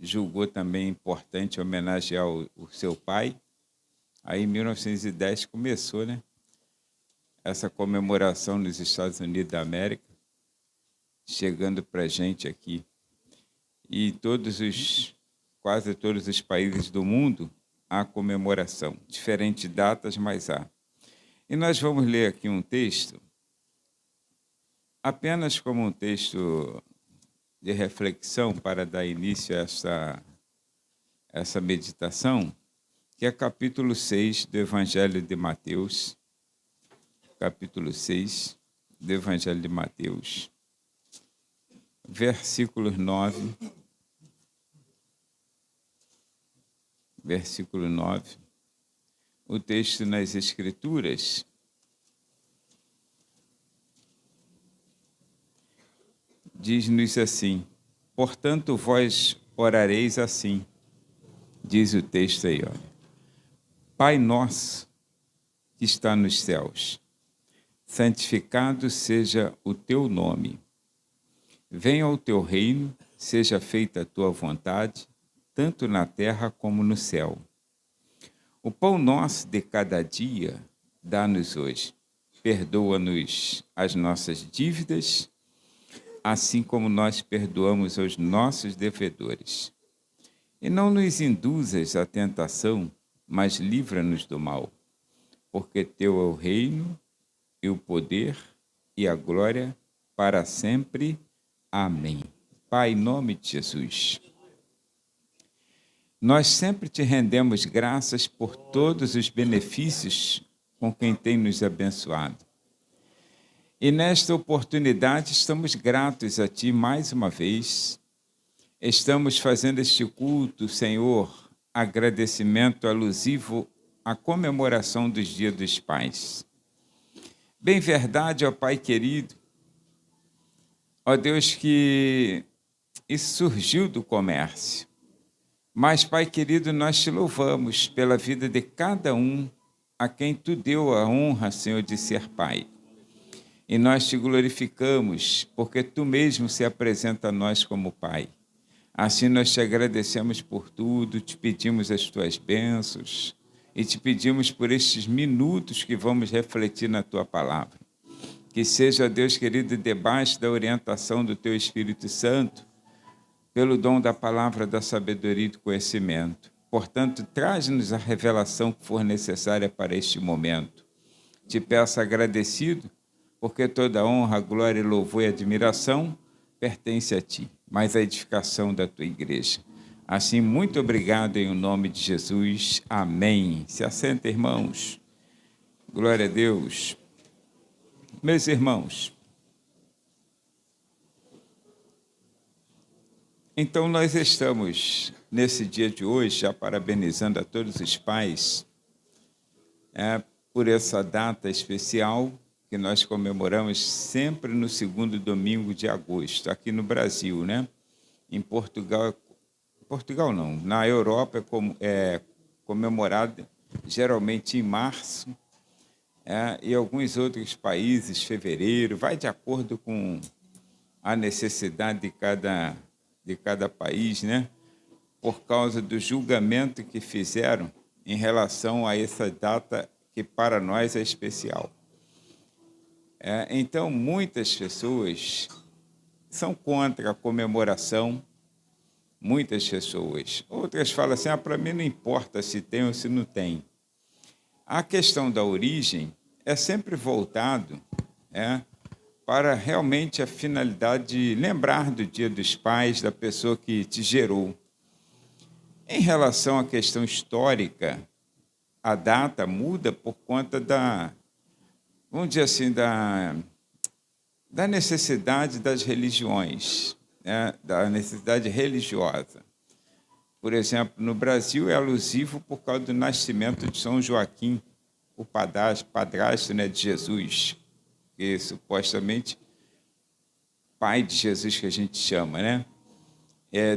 julgou também importante homenagear o seu pai. Aí, em 1910, começou, né, essa comemoração nos Estados Unidos da América, chegando para a gente aqui. E quase todos os países do mundo há comemoração. Diferentes datas, mas há. E nós vamos ler aqui um texto, apenas como um texto de reflexão para dar início a essa meditação, que é capítulo 6 do Evangelho de Mateus. Capítulo 6 do Evangelho de Mateus, versículos 9. Versículo 9. O texto nas Escrituras diz-nos assim: portanto, vós orareis assim, diz o texto aí, olha. Pai nosso que está nos céus, santificado seja o teu nome. Venha o teu reino, seja feita a tua vontade, tanto na terra como no céu. O pão nosso de cada dia dá-nos hoje. Perdoa-nos as nossas dívidas, assim como nós perdoamos aos nossos devedores. E não nos induzas à tentação, mas livra-nos do mal, porque teu é o reino, e o poder, e a glória, para sempre. Amém. Pai, em nome de Jesus, nós sempre te rendemos graças por todos os benefícios com quem tem nos abençoado. E nesta oportunidade estamos gratos a Ti mais uma vez. Estamos fazendo este culto, Senhor, agradecimento alusivo à comemoração dos Dias dos Pais. Bem verdade, ó Pai querido, ó Deus, que isso surgiu do comércio. Mas, Pai querido, nós te louvamos pela vida de cada um a quem Tu deu a honra, Senhor, de ser Pai. E nós te glorificamos, porque Tu mesmo se apresenta a nós como Pai. Assim nós te agradecemos por tudo, te pedimos as Tuas bênçãos e te pedimos por estes minutos que vamos refletir na Tua palavra. Que seja, Deus querido, debaixo da orientação do Teu Espírito Santo, pelo dom da palavra da sabedoria e do conhecimento. Portanto, traz-nos a revelação que for necessária para este momento. Te peço agradecido, porque toda honra, glória, louvor e admiração pertence a Ti, mas a edificação da Tua igreja. Assim, muito obrigado em nome de Jesus. Amém. Se assenta, irmãos. Glória a Deus. Meus irmãos, então nós estamos, nesse dia de hoje, já parabenizando a todos os pais por essa data especial que nós comemoramos sempre no segundo domingo de agosto, aqui no Brasil, né? Em Portugal não, na Europa é comemorado geralmente em março, e alguns outros países, fevereiro, vai de acordo com a necessidade de cada país, né? Por causa do julgamento que fizeram em relação a essa data que para nós é especial. Então, muitas pessoas são contra a comemoração, muitas pessoas. Outras falam assim, para mim não importa se tem ou se não tem. A questão da origem é sempre voltado para realmente a finalidade de lembrar do Dia dos Pais, da pessoa que te gerou. Em relação à questão histórica, a data muda por conta vamos dizer assim, da necessidade das religiões, da necessidade religiosa. Por exemplo, no Brasil é alusivo por causa do nascimento de São Joaquim, o padrasto, né, de Jesus, que supostamente pai de Jesus que a gente chama, né?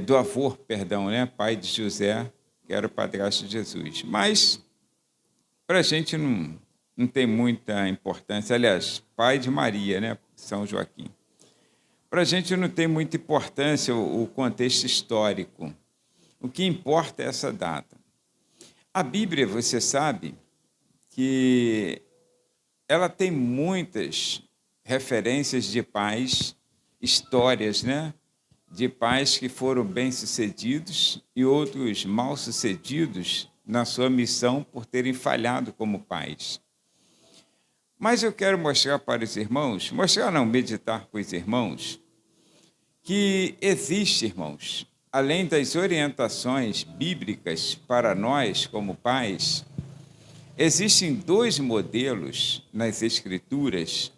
Do avô, perdão, né? Pai de José, que era o padrasto de Jesus. Mas para a gente não tem muita importância. Aliás, pai de Maria, né? São Joaquim. Para a gente não tem muita importância o contexto histórico. O que importa é essa data. A Bíblia, você sabe, que ela tem muitas referências de pais, histórias, né? De pais que foram bem-sucedidos e outros mal-sucedidos na sua missão por terem falhado como pais. Mas eu quero mostrar para os irmãos, meditar com os irmãos, que existe, irmãos, além das orientações bíblicas para nós como pais, existem dois modelos nas Escrituras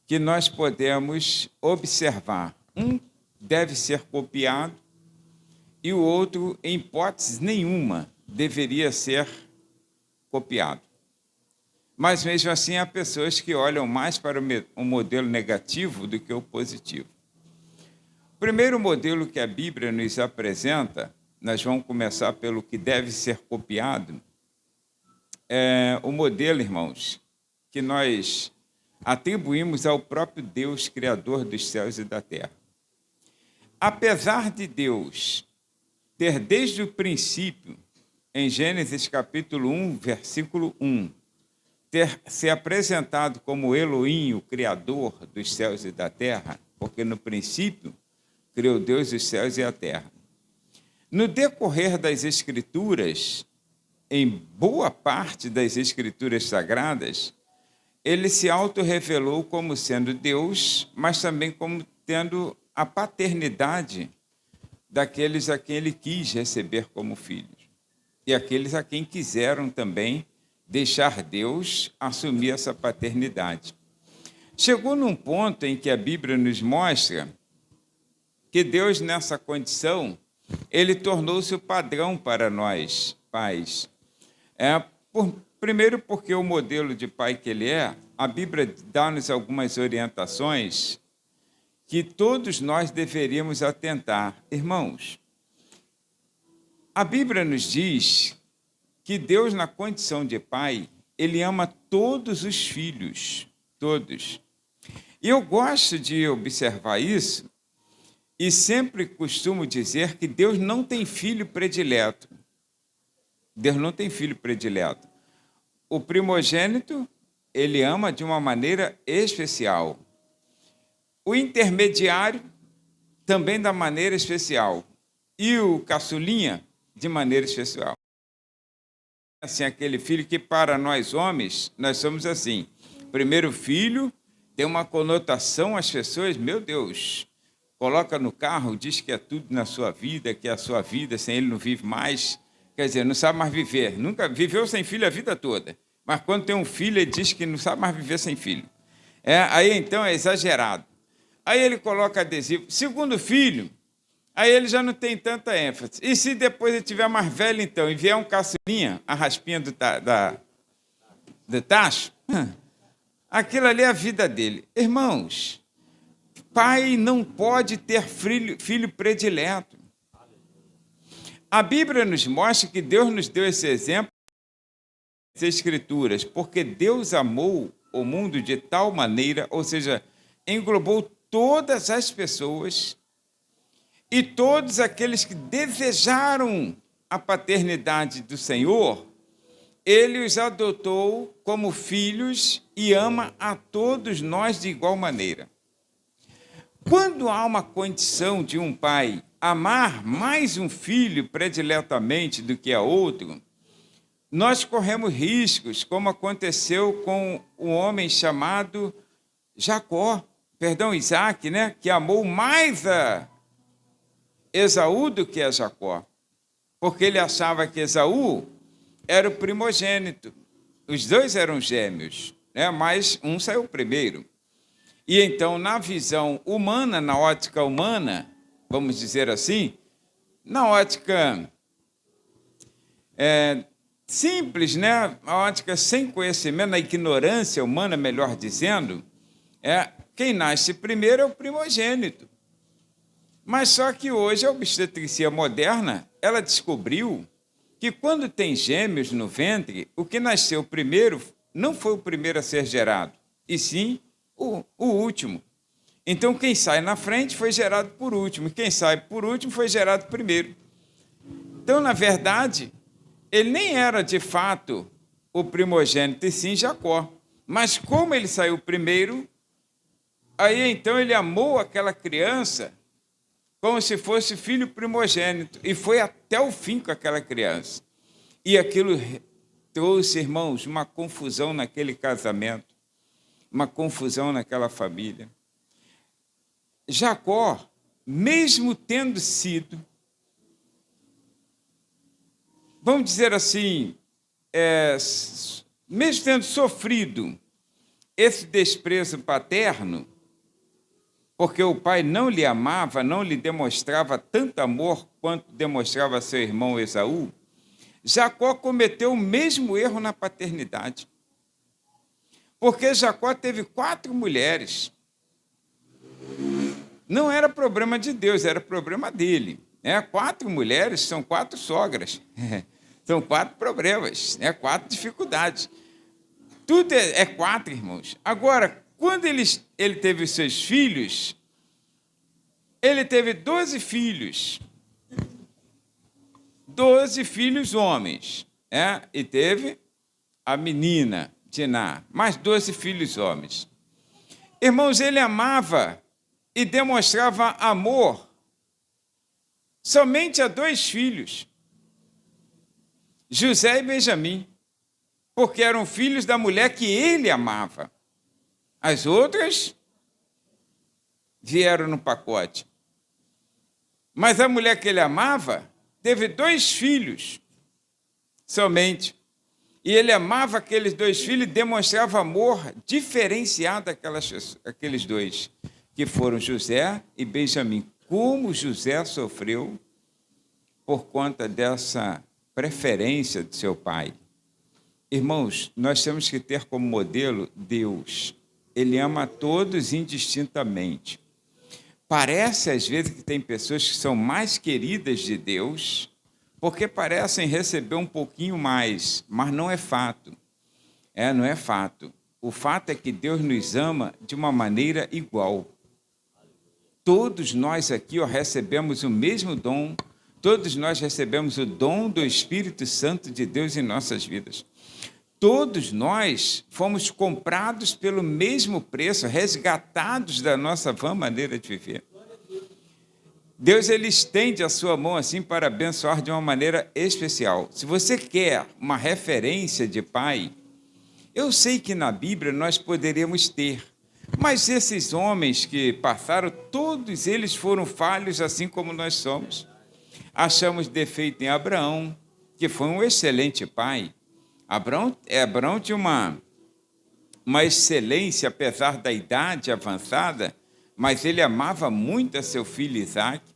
que nós podemos observar. Um deve ser copiado e o outro, em hipótese nenhuma, deveria ser copiado. Mas, mesmo assim, há pessoas que olham mais para o modelo negativo do que o positivo. O primeiro modelo que a Bíblia nos apresenta, nós vamos começar pelo que deve ser copiado, é o modelo, irmãos, que nós atribuímos ao próprio Deus, Criador dos céus e da terra. Apesar de Deus ter desde o princípio, em Gênesis capítulo 1, versículo 1, ter se apresentado como Elohim, o Criador dos céus e da terra, porque no princípio criou Deus os céus e a terra. No decorrer das Escrituras, em boa parte das Escrituras sagradas, ele se autorrevelou como sendo Deus, mas também como tendo a paternidade daqueles a quem ele quis receber como filhos, e aqueles a quem quiseram também deixar Deus assumir essa paternidade. Chegou num ponto em que a Bíblia nos mostra que Deus, nessa condição, ele tornou-se o padrão para nós, pais. Primeiro porque o modelo de pai que ele é, a Bíblia dá-nos algumas orientações que todos nós deveríamos atentar. Irmãos, a Bíblia nos diz que Deus, na condição de pai, ele ama todos os filhos, todos. E eu gosto de observar isso e sempre costumo dizer que Deus não tem filho predileto. Deus não tem filho predileto. O primogênito, ele ama de uma maneira especial. O intermediário, também da maneira especial. E o caçulinha, de maneira especial. Assim, aquele filho que para nós homens, nós somos assim. Primeiro filho tem uma conotação, as pessoas, meu Deus, coloca no carro, diz que é tudo na sua vida, que é a sua vida, sem ele não vive mais. Quer dizer, não sabe mais viver. Nunca viveu sem filho a vida toda. Mas quando tem um filho, ele diz que não sabe mais viver sem filho. Aí, então, é exagerado. Aí ele coloca adesivo. Segundo filho, aí ele já não tem tanta ênfase. E se depois ele tiver mais velho, então, e vier um caçulinha, a raspinha do tacho, aquilo ali é a vida dele. Irmãos, pai não pode ter filho predileto. A Bíblia nos mostra que Deus nos deu esse exemplo nas Escrituras, porque Deus amou o mundo de tal maneira, ou seja, englobou todas as pessoas e todos aqueles que desejaram a paternidade do Senhor, ele os adotou como filhos e ama a todos nós de igual maneira. Quando há uma condição de um pai amar mais um filho prediletamente do que a outro, nós corremos riscos, como aconteceu com um homem chamado Isaac, né? Que amou mais a Esaú do que a Jacó, porque ele achava que Esaú era o primogênito. Os dois eram gêmeos, né? Mas um saiu primeiro. E então, na visão humana, na ótica humana, vamos dizer assim, na ótica simples, né? A ótica sem conhecimento, na ignorância humana, melhor dizendo, quem nasce primeiro é o primogênito. Mas só que hoje a obstetrícia moderna, ela descobriu que quando tem gêmeos no ventre, o que nasceu primeiro não foi o primeiro a ser gerado, e sim o último. Então, quem sai na frente foi gerado por último, e quem sai por último foi gerado primeiro. Então, na verdade, ele nem era de fato o primogênito, e sim Jacó. Mas como ele saiu primeiro, aí então ele amou aquela criança como se fosse filho primogênito e foi até o fim com aquela criança. E aquilo trouxe, irmãos, uma confusão naquele casamento, uma confusão naquela família. Jacó, mesmo tendo sido, vamos dizer assim, mesmo tendo sofrido esse desprezo paterno, porque o pai não lhe amava, não lhe demonstrava tanto amor quanto demonstrava seu irmão Esaú, Jacó cometeu o mesmo erro na paternidade. Porque Jacó teve 4 mulheres. Não era problema de Deus, era problema dele. 4 mulheres são 4 sogras. São 4 problemas, 4 dificuldades. Tudo é 4, irmãos. Agora, quando ele teve os seus filhos, ele teve 12 filhos. 12 filhos homens. E teve a menina, Diná, mais 12 filhos homens. Irmãos, ele amava e demonstrava amor somente a 2 filhos, José e Benjamim, porque eram filhos da mulher que ele amava. As outras vieram no pacote. Mas a mulher que ele amava teve 2 filhos somente. E ele amava aqueles 2 filhos e demonstrava amor diferenciado àqueles 2, que foram José e Benjamim. Como José sofreu por conta dessa preferência de seu pai. Irmãos, nós temos que ter como modelo Deus. Ele ama a todos indistintamente. Parece, às vezes, que tem pessoas que são mais queridas de Deus porque parecem receber um pouquinho mais, mas não é fato. Não é fato. O fato é que Deus nos ama de uma maneira igual. Todos nós aqui recebemos o mesmo dom, todos nós recebemos o dom do Espírito Santo de Deus em nossas vidas. Todos nós fomos comprados pelo mesmo preço, resgatados da nossa vã maneira de viver. Deus, ele estende a sua mão assim para abençoar de uma maneira especial. Se você quer uma referência de pai, eu sei que na Bíblia nós poderíamos ter, mas esses homens que passaram, todos eles foram falhos assim como nós somos. Achamos defeito em Abraão, que foi um excelente pai. Abraão tinha uma excelência, apesar da idade avançada, mas ele amava muito a seu filho Isaque.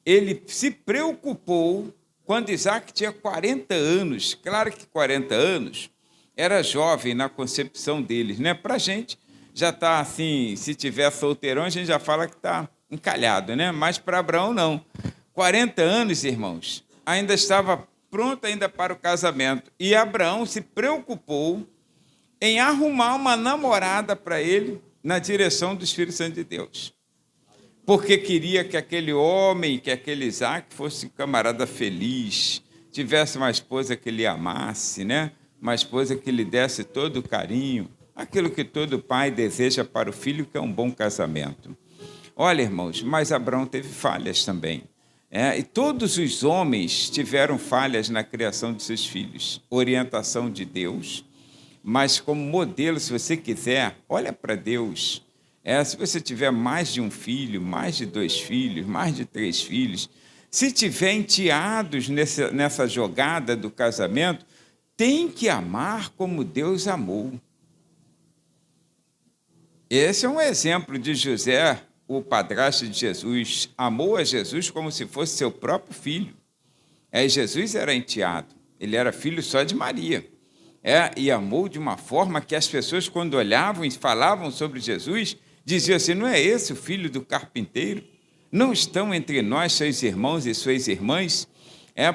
Ele se preocupou quando Isaque tinha 40 anos. Claro que 40 anos era jovem na concepção deles, né? Para a gente já está assim, se tiver solteirão, a gente já fala que está encalhado, né? Mas para Abraão não. 40 anos, irmãos, ainda estava pronto ainda para o casamento. E Abraão se preocupou em arrumar uma namorada para ele na direção do Espírito Santo de Deus. Porque queria que aquele homem, que aquele Isaque fosse um camarada feliz, tivesse uma esposa que ele amasse, né? Uma esposa que lhe desse todo o carinho, aquilo que todo pai deseja para o filho, que é um bom casamento. Olha, irmãos, mas Abraão teve falhas também. E todos os homens tiveram falhas na criação de seus filhos. Orientação de Deus, mas como modelo, se você quiser, olha para Deus. Se você tiver mais de um filho, mais de 2 filhos, mais de 3 filhos, se tiver enteados nessa jogada do casamento, tem que amar como Deus amou. Esse é um exemplo de José, o padrasto de Jesus. Amou a Jesus como se fosse seu próprio filho. Jesus era enteado, ele era filho só de Maria. E amou de uma forma que as pessoas, quando olhavam e falavam sobre Jesus, diziam assim: não é esse o filho do carpinteiro? Não estão entre nós seus irmãos e suas irmãs?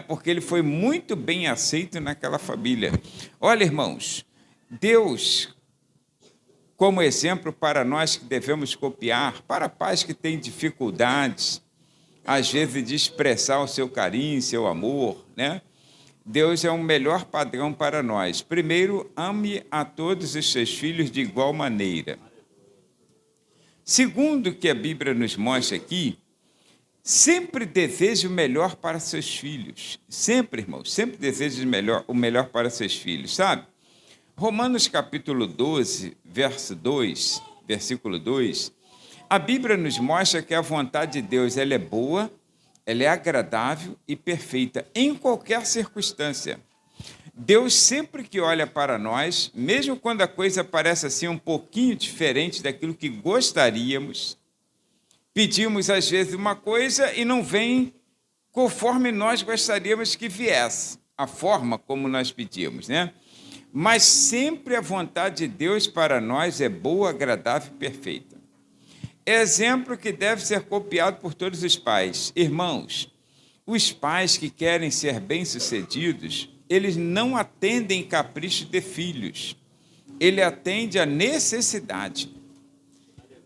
Porque ele foi muito bem aceito naquela família. Olha, irmãos, Deus, como exemplo para nós que devemos copiar, para pais que têm dificuldades, às vezes, de expressar o seu carinho, seu amor, né? Deus é um melhor padrão para nós. Primeiro, ame a todos os seus filhos de igual maneira. Segundo, que a Bíblia nos mostra aqui, sempre deseje o melhor para seus filhos. Sempre, irmãos, sempre deseje o melhor para seus filhos, sabe? Romanos capítulo 12, versículo 2, a Bíblia nos mostra que a vontade de Deus ela é boa, ela é agradável e perfeita em qualquer circunstância. Deus sempre que olha para nós, mesmo quando a coisa parece assim um pouquinho diferente daquilo que gostaríamos, pedimos às vezes uma coisa e não vem conforme nós gostaríamos que viesse, a forma como nós pedimos, né? Mas sempre a vontade de Deus para nós é boa, agradável e perfeita. Exemplo que deve ser copiado por todos os pais. Irmãos, os pais que querem ser bem-sucedidos, eles não atendem capricho de filhos. Ele atende a necessidade.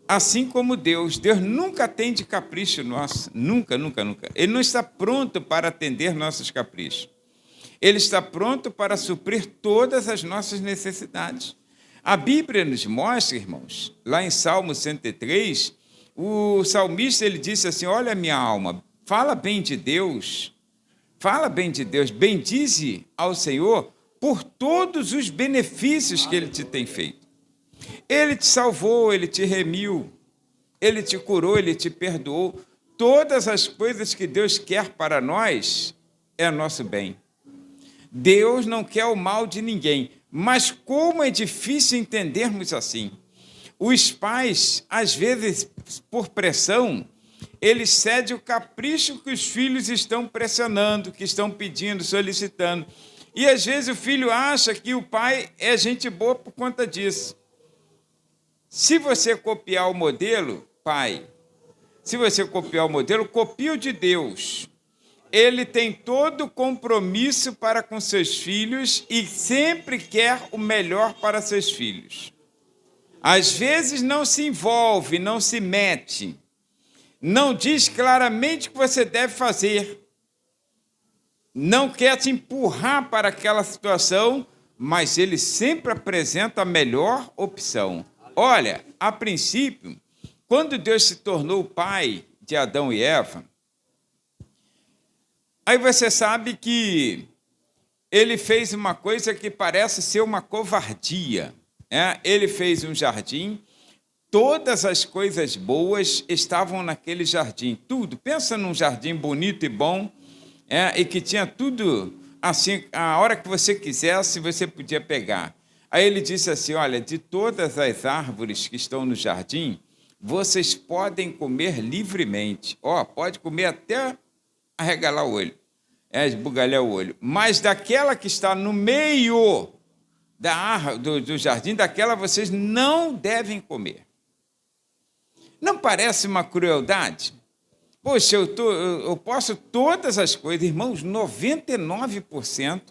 Assim como Deus nunca atende capricho nosso. Nunca, nunca, nunca. Ele não está pronto para atender nossos caprichos. Ele está pronto para suprir todas as nossas necessidades. A Bíblia nos mostra, irmãos, lá em Salmo 103, o salmista ele disse assim, olha minha alma, fala bem de Deus, bendize ao Senhor por todos os benefícios que Ele te tem feito. Ele te salvou, Ele te remiu, Ele te curou, Ele te perdoou. Todas as coisas que Deus quer para nós é nosso bem. Deus não quer o mal de ninguém, mas como é difícil entendermos assim. Os pais, às vezes, por pressão, eles cedem o capricho que os filhos estão pressionando, que estão pedindo, solicitando. E, às vezes, o filho acha que o pai é gente boa por conta disso. Se você copiar o modelo, pai, copie o de Deus. Ele tem todo o compromisso para com seus filhos e sempre quer o melhor para seus filhos. Às vezes não se envolve, não se mete, não diz claramente o que você deve fazer, não quer te empurrar para aquela situação, mas ele sempre apresenta a melhor opção. Olha, a princípio, quando Deus se tornou o pai de Adão e Eva, aí você sabe que ele fez uma coisa que parece ser uma covardia. Ele fez um jardim, todas as coisas boas estavam naquele jardim, tudo. Pensa num jardim bonito e bom, e que tinha tudo, assim, a hora que você quisesse, você podia pegar. Aí ele disse assim, olha, de todas as árvores que estão no jardim, vocês podem comer livremente. Pode comer até arregalar o olho, esbugalhar o olho. Mas daquela que está no meio do jardim, daquela vocês não devem comer. Não parece uma crueldade? Poxa, eu posso todas as coisas, irmãos, 99%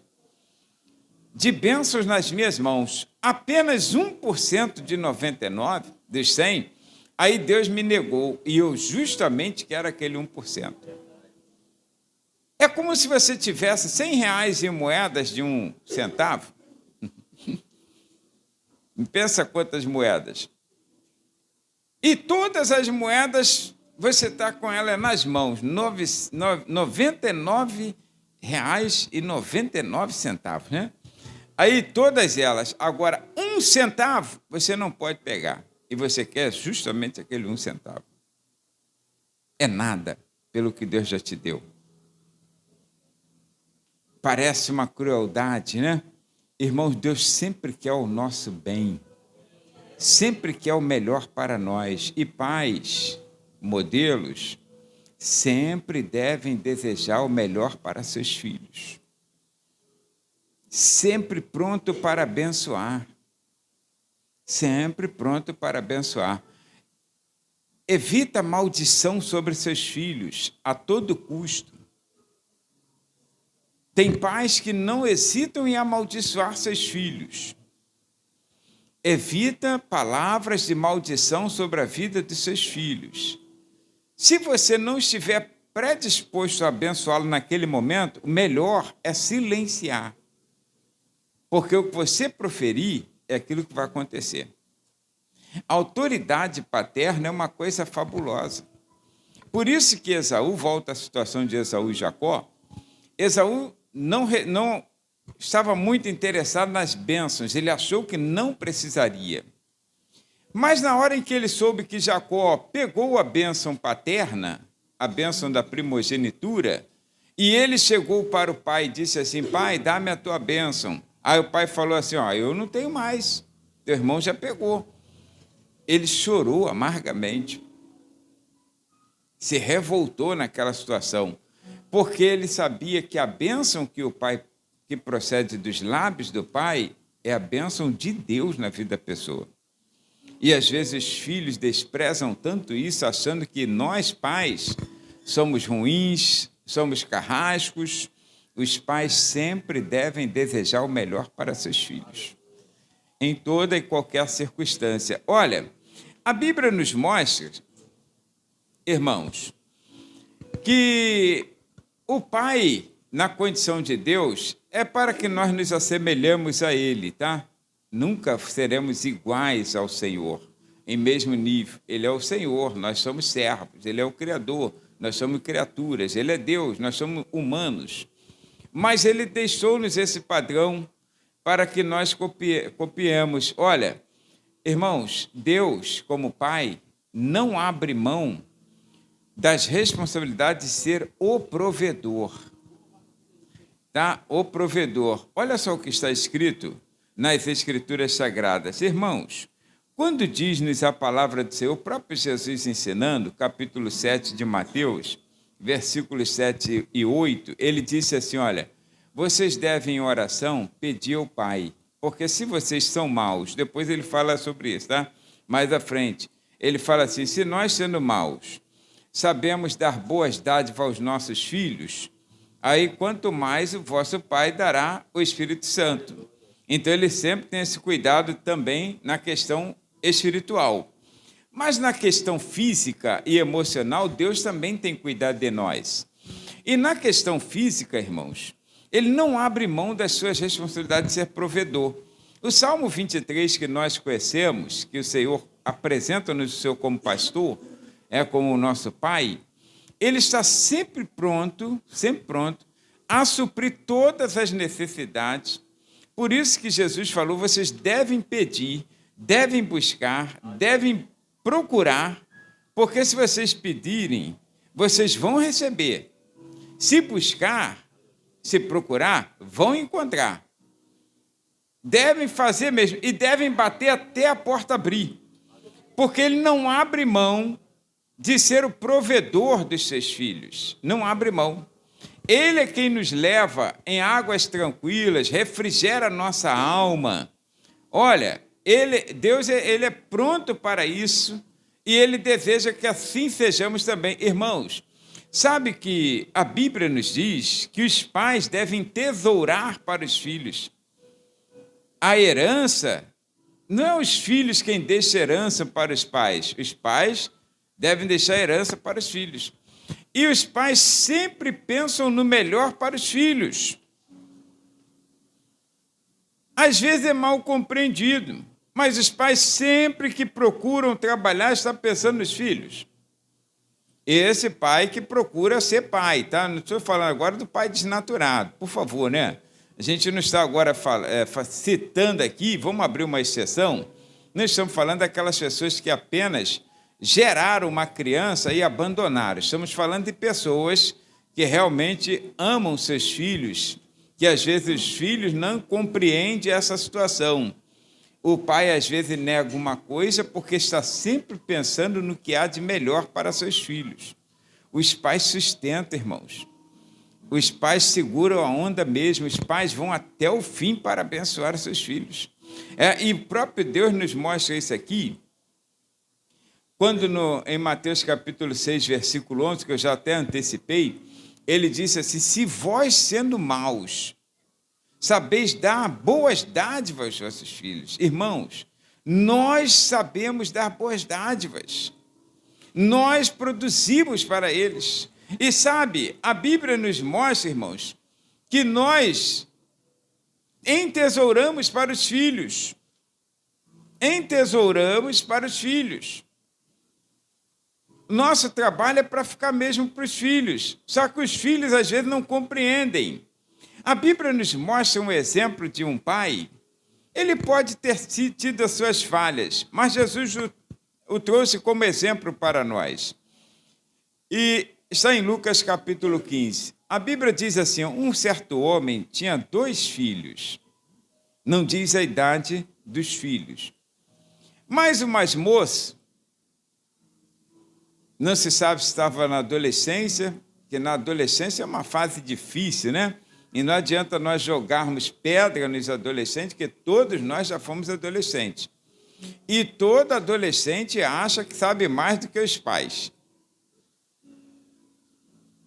de bênçãos nas minhas mãos. Apenas 1% de 99, dos 100, aí Deus me negou, e eu justamente quero aquele 1%. É como se você tivesse 100 reais em moedas de 1 centavo. Pensa quantas moedas. E todas as moedas, você está com ela nas mãos, R$ 99,99, né? Aí todas elas. Agora, 1 centavo você não pode pegar. E você quer justamente aquele 1 centavo. É nada pelo que Deus já te deu. Parece uma crueldade, né? Irmãos, Deus sempre quer o nosso bem, sempre quer o melhor para nós. E pais, modelos, sempre devem desejar o melhor para seus filhos. Sempre pronto para abençoar. Sempre pronto para abençoar. Evita maldição sobre seus filhos a todo custo. Tem pais que não hesitam em amaldiçoar seus filhos. Evita palavras de maldição sobre a vida de seus filhos. Se você não estiver predisposto a abençoá-lo naquele momento, o melhor é silenciar. Porque o que você proferir é aquilo que vai acontecer. A autoridade paterna é uma coisa fabulosa. Por isso que Esaú, volta à situação de Esaú e Jacó, Esaú não estava muito interessado nas bênçãos, ele achou que não precisaria. Mas na hora em que ele soube que Jacó pegou a bênção paterna, a bênção da primogenitura, e ele chegou para o pai e disse assim: pai, dá-me a tua bênção. Aí o pai falou assim: ó, eu não tenho mais, teu irmão já pegou. Ele chorou amargamente, se revoltou naquela situação, porque ele sabia que a bênção que o pai, que procede dos lábios do pai, é a bênção de Deus na vida da pessoa. E às vezes os filhos desprezam tanto isso, achando que nós, pais, somos ruins, somos carrascos. Os pais sempre devem desejar o melhor para seus filhos, em toda e qualquer circunstância. Olha, a Bíblia nos mostra, irmãos, que o Pai, na condição de Deus, é para que nós nos assemelhemos a Ele, tá? Nunca seremos iguais ao Senhor, em mesmo nível. Ele é o Senhor, nós somos servos, Ele é o Criador, nós somos criaturas, Ele é Deus, nós somos humanos. Mas Ele deixou-nos esse padrão para que nós copiemos. Olha, irmãos, Deus, como Pai, não abre mão das responsabilidades de ser o provedor. Tá? O provedor. Olha só o que está escrito nas Escrituras Sagradas. Irmãos, quando diz-nos a palavra do Senhor, o próprio Jesus ensinando, capítulo 7 de Mateus, versículos 7 e 8, ele disse assim, olha, vocês devem em oração pedir ao Pai, porque se vocês são maus, depois ele fala sobre isso, tá? Mais à frente, ele fala assim, se nós sendo maus, sabemos dar boas dádivas aos nossos filhos, aí quanto mais o vosso Pai dará o Espírito Santo. Então ele sempre tem esse cuidado também na questão espiritual. Mas na questão física e emocional, Deus também tem cuidado de nós. E na questão física, irmãos, ele não abre mão das suas responsabilidades de ser provedor. O Salmo 23 que nós conhecemos, que o Senhor apresenta-nos o Senhor como pastor, como o nosso Pai, ele está sempre pronto a suprir todas as necessidades. Por isso que Jesus falou, vocês devem pedir, devem buscar, devem procurar, porque se vocês pedirem, vocês vão receber. Se buscar, se procurar, vão encontrar. Devem fazer mesmo, e devem bater até a porta abrir, porque ele não abre mão de ser o provedor dos seus filhos, não abre mão. Ele é quem nos leva em águas tranquilas, refrigera a nossa alma. Olha, Deus ele é pronto para isso e ele deseja que assim sejamos também. Irmãos, sabe que a Bíblia nos diz que os pais devem tesourar para os filhos. A herança, não é os filhos quem deixa herança para os pais devem deixar herança para os filhos. E os pais sempre pensam no melhor para os filhos. Às vezes é mal compreendido, mas os pais sempre que procuram trabalhar estão pensando nos filhos. Esse pai que procura ser pai, tá? Não estou falando agora do pai desnaturado, por favor, né? A gente não está agora citando aqui, vamos abrir uma exceção, nós estamos falando daquelas pessoas que apenas geraram uma criança e abandonaram. Estamos falando de pessoas que realmente amam seus filhos, que às vezes os filhos não compreendem essa situação. O pai às vezes nega uma coisa porque está sempre pensando no que há de melhor para seus filhos. Os pais sustentam, irmãos. Os pais seguram a onda mesmo, os pais vão até o fim para abençoar seus filhos. E o próprio Deus nos mostra isso aqui, quando em Mateus capítulo 6, versículo 11, que eu já até antecipei, ele disse assim, se vós sendo maus, sabeis dar boas dádivas aos vossos filhos. Irmãos, nós sabemos dar boas dádivas. Nós produzimos para eles. E sabe, a Bíblia nos mostra, irmãos, que nós entesouramos para os filhos. Entesouramos para os filhos. Nosso trabalho é para ficar mesmo para os filhos. Só que os filhos, às vezes, não compreendem. A Bíblia nos mostra um exemplo de um pai. Ele pode ter tido as suas falhas, mas Jesus o trouxe como exemplo para nós. E está em Lucas capítulo 15. A Bíblia diz assim, um certo homem tinha 2 filhos. Não diz a idade dos filhos. Mas o mais moço, não se sabe se estava na adolescência, porque na adolescência é uma fase difícil, né? E não adianta nós jogarmos pedra nos adolescentes, porque todos nós já fomos adolescentes. E todo adolescente acha que sabe mais do que os pais.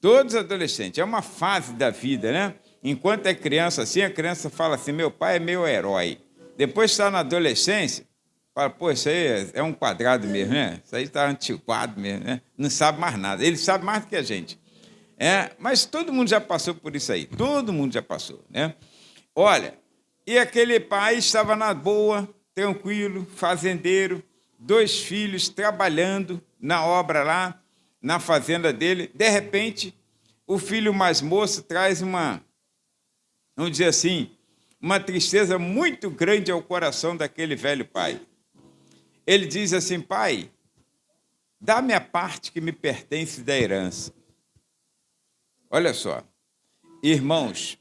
Todos adolescentes. É uma fase da vida, né? Enquanto é criança assim, a criança fala assim, meu pai é meu herói. Depois está na adolescência, fala, pô, isso aí é um quadrado mesmo, né? Isso aí está antiquado mesmo, né? Não sabe mais nada. Ele sabe mais do que a gente. Mas todo mundo já passou por isso aí. Todo mundo já passou, né? Olha, e aquele pai estava na boa, tranquilo, fazendeiro, 2 filhos trabalhando na obra lá, na fazenda dele. De repente, o filho mais moço traz vamos dizer assim, uma tristeza muito grande ao coração daquele velho pai. Ele diz assim, pai, dá-me a parte que me pertence da herança. Olha só, irmãos,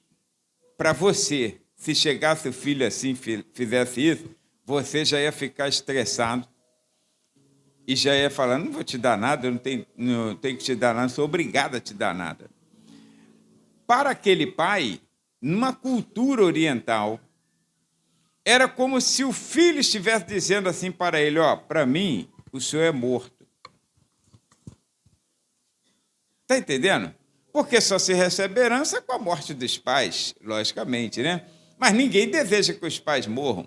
para você, se chegasse o filho assim, fizesse isso, você já ia ficar estressado e já ia falar, não vou te dar nada, eu não tenho que te dar nada, não sou obrigado a te dar nada. Para aquele pai, numa cultura oriental, era como se o filho estivesse dizendo assim para ele, ó, para mim, o senhor é morto. Está entendendo? Porque só se recebe herança com a morte dos pais, logicamente, né? Mas ninguém deseja que os pais morram,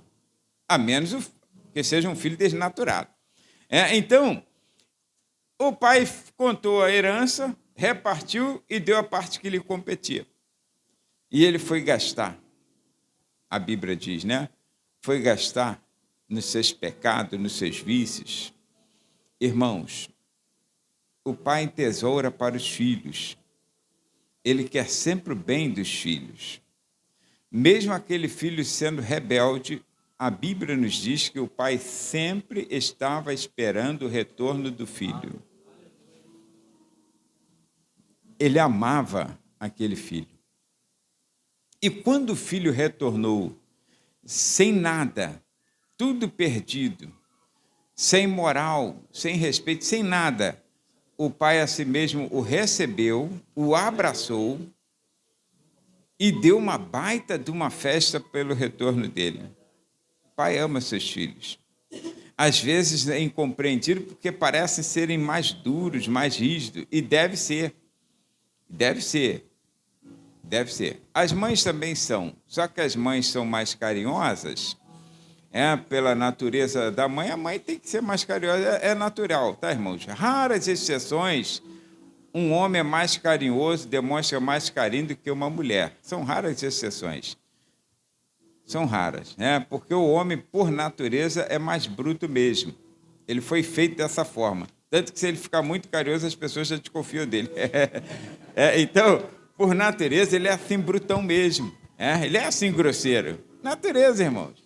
a menos que seja um filho desnaturado. Então, o pai contou a herança, repartiu e deu a parte que lhe competia. E ele foi gastar, a Bíblia diz, né? Foi gastar nos seus pecados, nos seus vícios. Irmãos, o pai tesoura para os filhos. Ele quer sempre o bem dos filhos. Mesmo aquele filho sendo rebelde, a Bíblia nos diz que o pai sempre estava esperando o retorno do filho. Ele amava aquele filho. E quando o filho retornou, sem nada, tudo perdido, sem moral, sem respeito, sem nada, o pai a si mesmo o recebeu, o abraçou e deu uma baita de uma festa pelo retorno dele. O pai ama seus filhos. Às vezes é incompreendido porque parecem serem mais duros, mais rígidos, e deve ser. Deve ser. Deve ser. As mães também são, só que as mães são mais carinhosas, pela natureza da mãe, a mãe tem que ser mais carinhosa, é natural, tá, irmãos? Raras exceções, um homem é mais carinhoso, demonstra mais carinho do que uma mulher. São raras exceções. São raras, porque o homem, por natureza, é mais bruto mesmo. Ele foi feito dessa forma. Tanto que, se ele ficar muito carinhoso, as pessoas já desconfiam dele. Então, por natureza, ele é assim brutão mesmo. Ele é assim grosseiro. Natureza, irmãos.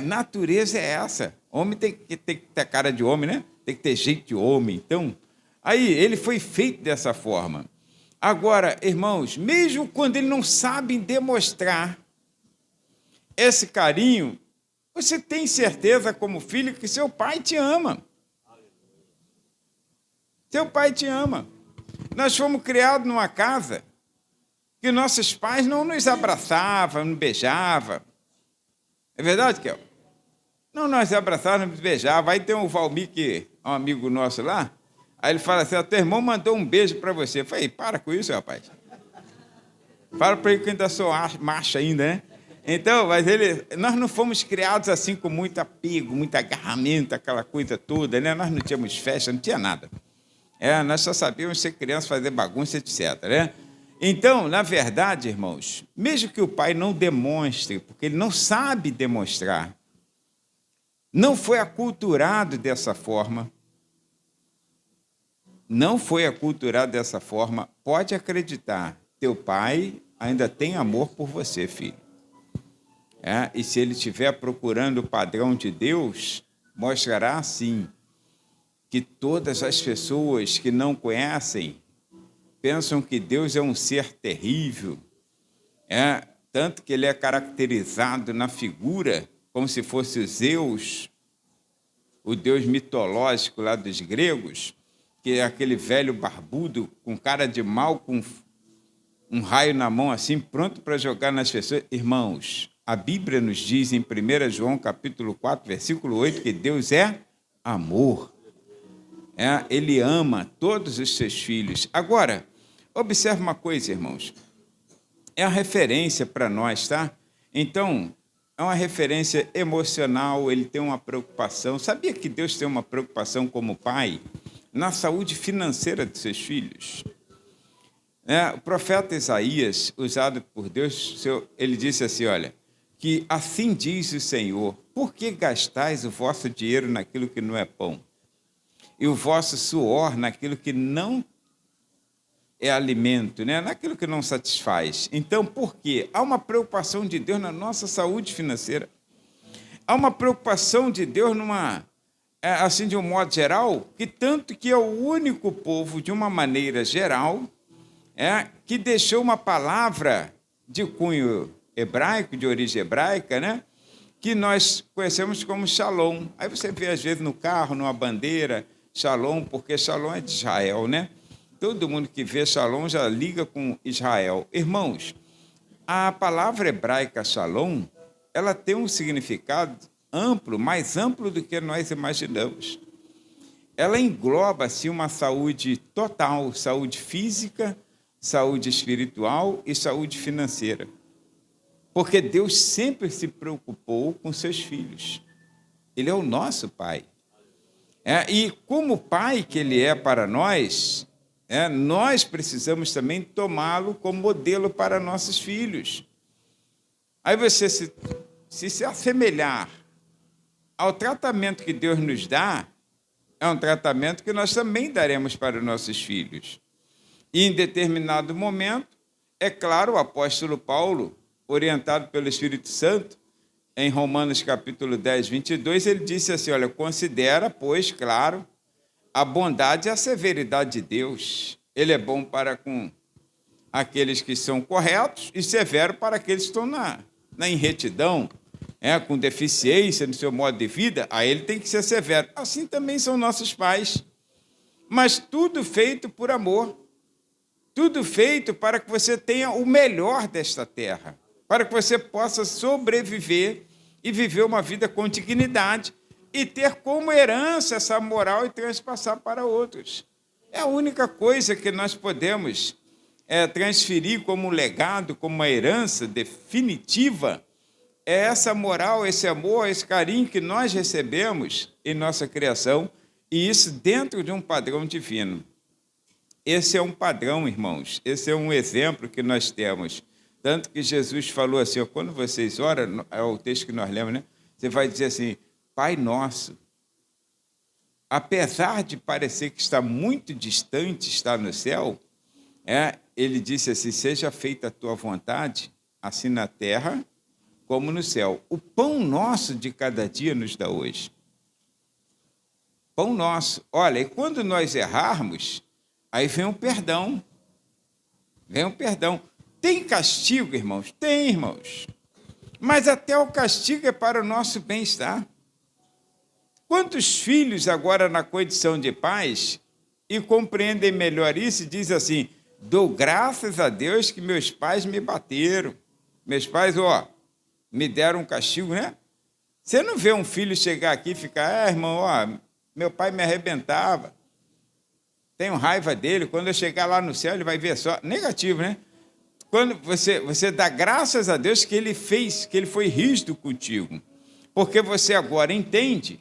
Natureza é essa. Homem tem que ter cara de homem, né? Tem que ter jeito de homem. Então, aí, ele foi feito dessa forma. Agora, irmãos, mesmo quando ele não sabe demonstrar esse carinho, você tem certeza, como filho, que seu pai te ama. Seu pai te ama. Nós fomos criados numa casa que nossos pais não nos abraçavam, não beijavam. É verdade, Kel? Não nos abraçavam, não nos beijavam. Aí tem o Valmir, que é um amigo nosso lá, aí ele fala assim, teu irmão mandou um beijo para você. Eu falei, para com isso, rapaz. Fala para ele que eu ainda sou macho ainda, né? Então, mas nós não fomos criados assim com muito apego, muito agarramento, aquela coisa toda, né? Nós não tínhamos festa, não tinha nada. Nós só sabíamos ser criança, fazer bagunça, etc. Né? Então, na verdade, irmãos, mesmo que o pai não demonstre, porque ele não sabe demonstrar, não foi aculturado dessa forma, pode acreditar, teu pai ainda tem amor por você, filho. E se ele estiver procurando o padrão de Deus, mostrará, sim, que todas as pessoas que não conhecem pensam que Deus é um ser terrível, tanto que ele é caracterizado na figura como se fosse Zeus, o deus mitológico lá dos gregos, que é aquele velho barbudo, com cara de mal, com um raio na mão assim, pronto para jogar nas pessoas. Irmãos, a Bíblia nos diz em 1 João capítulo 4, versículo 8, que Deus é amor. Ele ama todos os seus filhos. Agora, observe uma coisa, irmãos. É a referência para nós, tá? Então, é uma referência emocional, ele tem uma preocupação. Sabia que Deus tem uma preocupação como pai na saúde financeira de seus filhos? O profeta Isaías, usado por Deus, ele disse assim, olha, que assim diz o Senhor, por que gastais o vosso dinheiro naquilo que não é pão? E o vosso suor naquilo que não é alimento, naquilo que não satisfaz. Então, por quê? Há uma preocupação de Deus na nossa saúde financeira. Há uma preocupação de Deus assim, de um modo geral, que tanto que é o único povo, de uma maneira geral, que deixou uma palavra de cunho hebraico, de origem hebraica, que nós conhecemos como Shalom. Aí você vê, às vezes, no carro, numa bandeira, Shalom, porque Shalom é de Israel, Todo mundo que vê Shalom já liga com Israel. Irmãos, a palavra hebraica Shalom, ela tem um significado amplo, mais amplo do que nós imaginamos. Ela engloba, assim, uma saúde total, saúde física, saúde espiritual e saúde financeira. Porque Deus sempre se preocupou com seus filhos. Ele é o nosso Pai. E como Pai que Ele é para nós, nós precisamos também tomá-lo como modelo para nossos filhos. Aí você se assemelhar ao tratamento que Deus nos dá, é um tratamento que nós também daremos para os nossos filhos. E em determinado momento, é claro, o apóstolo Paulo, orientado pelo Espírito Santo, em Romanos capítulo 10, 22, ele disse assim, olha, considera, pois, claro, a bondade e a severidade de Deus. Ele é bom para com aqueles que são corretos e severo para aqueles que estão na irretidão, com deficiência no seu modo de vida, aí ele tem que ser severo. Assim também são nossos pais. Mas tudo feito por amor. Tudo feito para que você tenha o melhor desta terra, para que você possa sobreviver e viver uma vida com dignidade e ter como herança essa moral e transpassar para outros. É a única coisa que nós podemos transferir como um legado, como uma herança definitiva, é essa moral, esse amor, esse carinho que nós recebemos em nossa criação, e isso dentro de um padrão divino. Esse é um padrão, irmãos, esse é um exemplo que nós temos. Tanto que Jesus falou assim, quando vocês oram, é o texto que nós lemos, você vai dizer assim, Pai nosso, apesar de parecer que está muito distante, está no céu, ele disse assim, seja feita a tua vontade, assim na terra como no céu. O pão nosso de cada dia nos dá hoje. Pão nosso. Olha, e quando nós errarmos, aí vem o perdão. Vem o perdão. Tem castigo, irmãos? Tem, irmãos. Mas até o castigo é para o nosso bem-estar. Quantos filhos agora na condição de pais e compreendem melhor isso e dizem assim, dou graças a Deus que meus pais me bateram. Meus pais, me deram um castigo, Você não vê um filho chegar aqui e ficar, irmão, meu pai me arrebentava. Tenho raiva dele, quando eu chegar lá no céu, ele vai ver só. Negativo, Quando você dá graças a Deus que ele fez, que ele foi rígido contigo. Porque você agora entende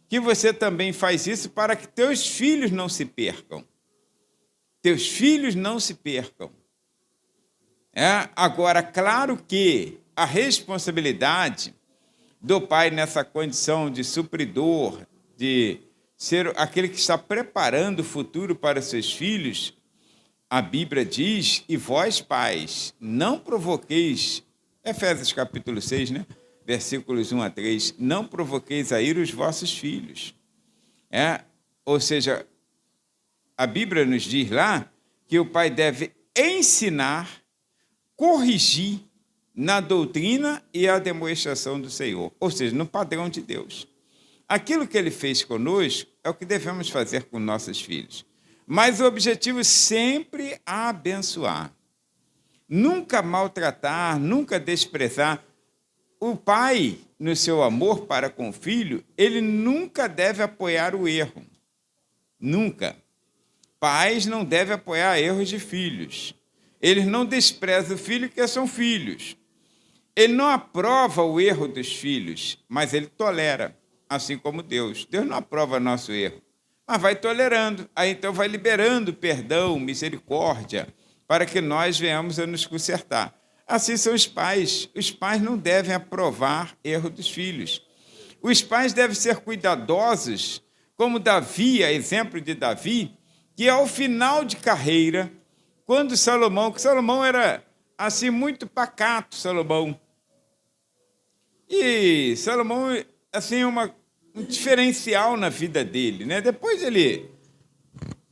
que você também faz isso para que teus filhos não se percam. teus filhos não se percam. Agora, claro que a responsabilidade do pai nessa condição de supridor, de ser aquele que está preparando o futuro para seus filhos, a Bíblia diz, e vós, pais, não provoqueis, Efésios capítulo 6, né? Versículos 1 a 3, não provoqueis a ira os vossos filhos. Ou seja, a Bíblia nos diz lá que o pai deve ensinar, corrigir na doutrina e a demonstração do Senhor, ou seja, no padrão de Deus. Aquilo que ele fez conosco é o que devemos fazer com nossos filhos. Mas o objetivo sempre é abençoar. Nunca maltratar, nunca desprezar. O pai, no seu amor para com o filho, ele nunca deve apoiar o erro. Nunca. Pais não devem apoiar erros de filhos. Eles não desprezam o filho porque são filhos. Ele não aprova o erro dos filhos, mas ele tolera, assim como Deus. Deus não aprova nosso erro, mas vai tolerando. Aí então vai liberando perdão, misericórdia, para que nós venhamos a nos consertar. Assim são os pais. Os pais não devem aprovar erro dos filhos. Os pais devem ser cuidadosos, como Davi, a exemplo de Davi, que ao final de carreira, quando Salomão era assim muito pacato, Salomão. E Salomão, assim, um diferencial na vida dele, né? Depois ele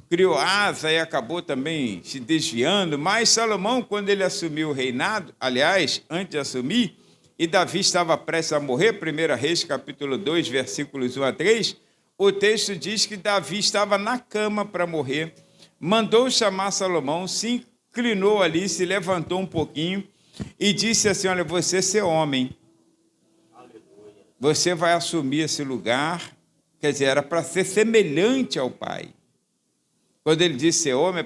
criou Asa e acabou também se desviando, mas Salomão, quando ele assumiu o reinado, aliás, antes de assumir, e Davi estava prestes a morrer, 1 Reis, capítulo 2, versículos 1 a 3, o texto diz que Davi estava na cama para morrer, mandou chamar Salomão, se inclinou ali, se levantou um pouquinho e disse assim, olha, você ser homem, você vai assumir esse lugar, quer dizer, era para ser semelhante ao pai. Quando ele disse ser homem,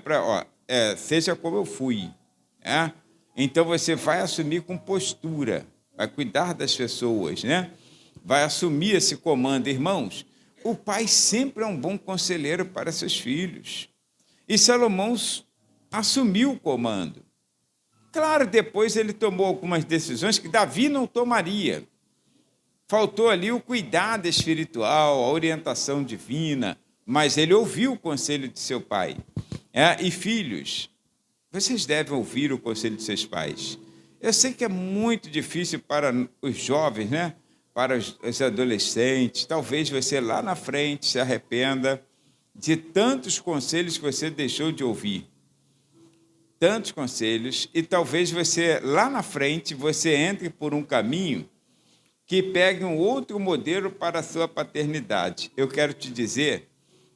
seja como eu fui. Então você vai assumir com postura, vai cuidar das pessoas, né? Vai assumir esse comando. Irmãos, o pai sempre é um bom conselheiro para seus filhos. E Salomão assumiu o comando. Claro, depois ele tomou algumas decisões que Davi não tomaria. Faltou ali o cuidado espiritual, a orientação divina, mas ele ouviu o conselho de seu pai. E filhos, vocês devem ouvir o conselho de seus pais. Eu sei que é muito difícil para os jovens, né? Para os adolescentes. Talvez você lá na frente se arrependa de tantos conselhos que você deixou de ouvir. Tantos conselhos. E talvez você lá na frente você entre por um caminho que pegue um outro modelo para a sua paternidade. Eu quero te dizer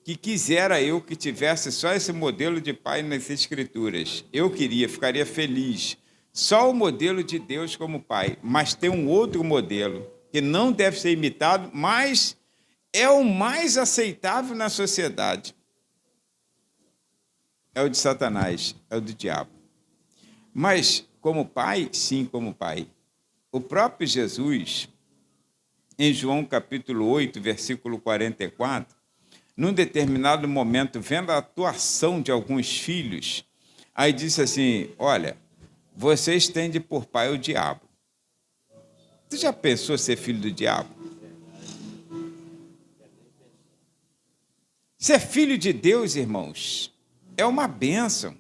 que quisera eu que tivesse só esse modelo de pai nas Escrituras. Eu ficaria feliz. Só o modelo de Deus como pai, mas tem um outro modelo que não deve ser imitado, mas é o mais aceitável na sociedade. É o de Satanás, é o do diabo. Mas como pai, sim, como pai. O próprio Jesus, em João capítulo 8, versículo 44, num determinado momento, vendo a atuação de alguns filhos, aí disse assim, olha, vocês têm de por pai o diabo. Você já pensou ser filho do diabo? Ser filho de Deus, irmãos, é uma bênção.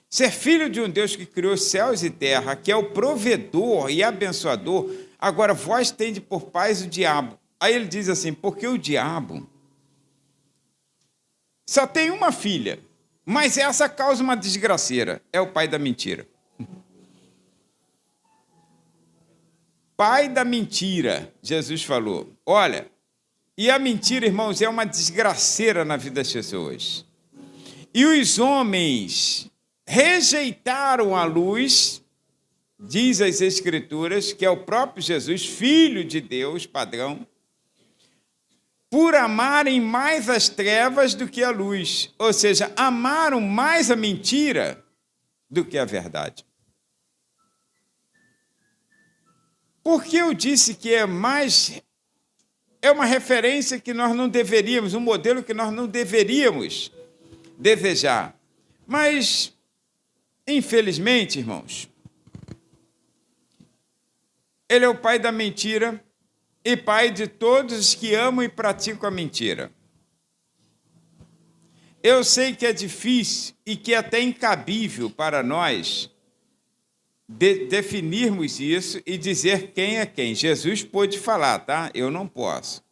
Ser filho de um Deus que criou céus e terra, que é o provedor e abençoador, agora vós tendes por pais o diabo. Aí ele diz assim, porque o diabo só tem uma filha, mas essa causa uma desgraceira, é o pai da mentira. Pai da mentira, Jesus falou. Olha, e a mentira, irmãos, é uma desgraceira na vida das pessoas. E os homens rejeitaram a luz, diz as Escrituras, que é o próprio Jesus, Filho de Deus, padrão, por amarem mais as trevas do que a luz. Ou seja, amaram mais a mentira do que a verdade. Por que eu disse que é uma referência que nós não deveríamos, um modelo que nós não deveríamos desejar. Mas, infelizmente, irmãos, ele é o pai da mentira e pai de todos os que amam e praticam a mentira. Eu sei que é difícil e que é até incabível para nós definirmos isso e dizer quem é quem. Jesus pôde falar, tá? Eu não posso.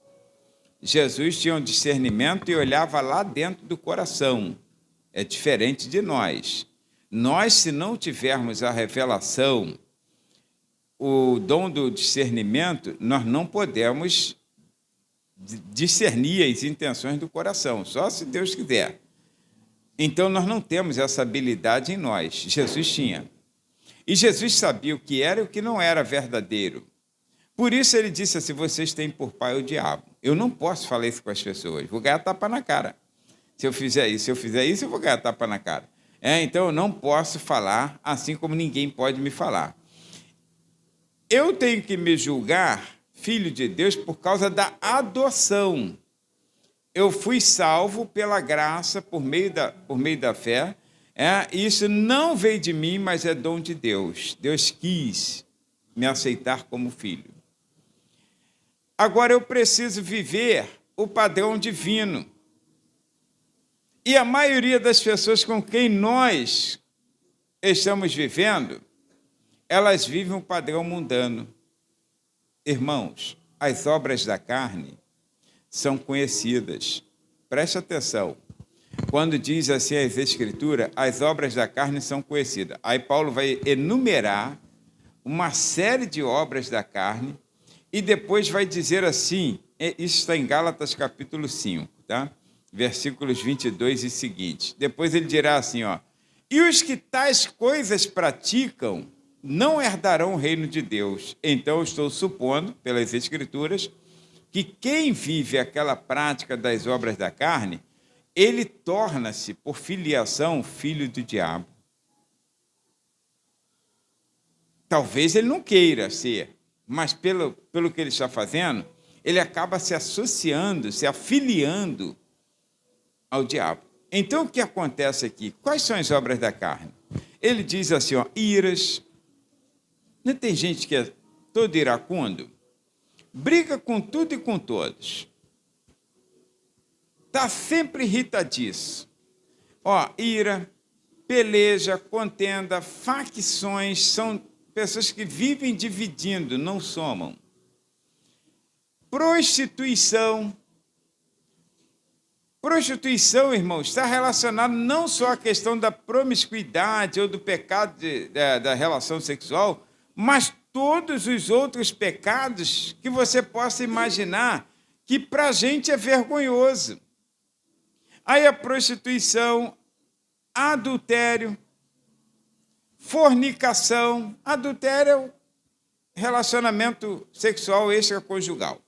Jesus tinha um discernimento e olhava lá dentro do coração. É diferente de nós. Nós, se não tivermos a revelação, o dom do discernimento, nós não podemos discernir as intenções do coração, só se Deus quiser. Então, nós não temos essa habilidade em nós. Jesus tinha. E Jesus sabia o que era e o que não era verdadeiro. Por isso ele disse assim, vocês têm por pai o diabo. Eu não posso falar isso com as pessoas, vou ganhar tapa na cara. Se eu fizer isso, eu vou ganhar tapa na cara. Então, eu não posso falar assim como ninguém pode me falar. Eu tenho que me julgar filho de Deus por causa da adoção. Eu fui salvo pela graça, por meio da fé. Isso não veio de mim, mas é dom de Deus. Deus quis me aceitar como filho. Agora eu preciso viver o padrão divino. E a maioria das pessoas com quem nós estamos vivendo, elas vivem um padrão mundano. Irmãos, as obras da carne são conhecidas. Preste atenção. Quando diz assim as Escrituras, as obras da carne são conhecidas. Aí Paulo vai enumerar uma série de obras da carne e depois vai dizer assim, isso está em Gálatas capítulo 5, tá? Versículos 22 e seguintes. Depois ele dirá assim, ó, e os que tais coisas praticam não herdarão o reino de Deus. Então eu estou supondo, pelas Escrituras, que quem vive aquela prática das obras da carne, ele torna-se, por filiação, filho do diabo. Talvez ele não queira ser, mas pelo que ele está fazendo, ele acaba se associando, se afiliando ao diabo. Então, o que acontece aqui? Quais são as obras da carne? Ele diz assim, ó, iras. Não tem gente que é todo iracundo? Briga com tudo e com todos. Está sempre irritadiço. Ó, ira, peleja, contenda, facções, são pessoas que vivem dividindo, não somam. Prostituição. Prostituição, irmãos, está relacionado não só à questão da promiscuidade ou do pecado da relação sexual, mas todos os outros pecados que você possa imaginar que para a gente é vergonhoso. Aí a prostituição, adultério, fornicação. Adultério é o relacionamento sexual extraconjugal.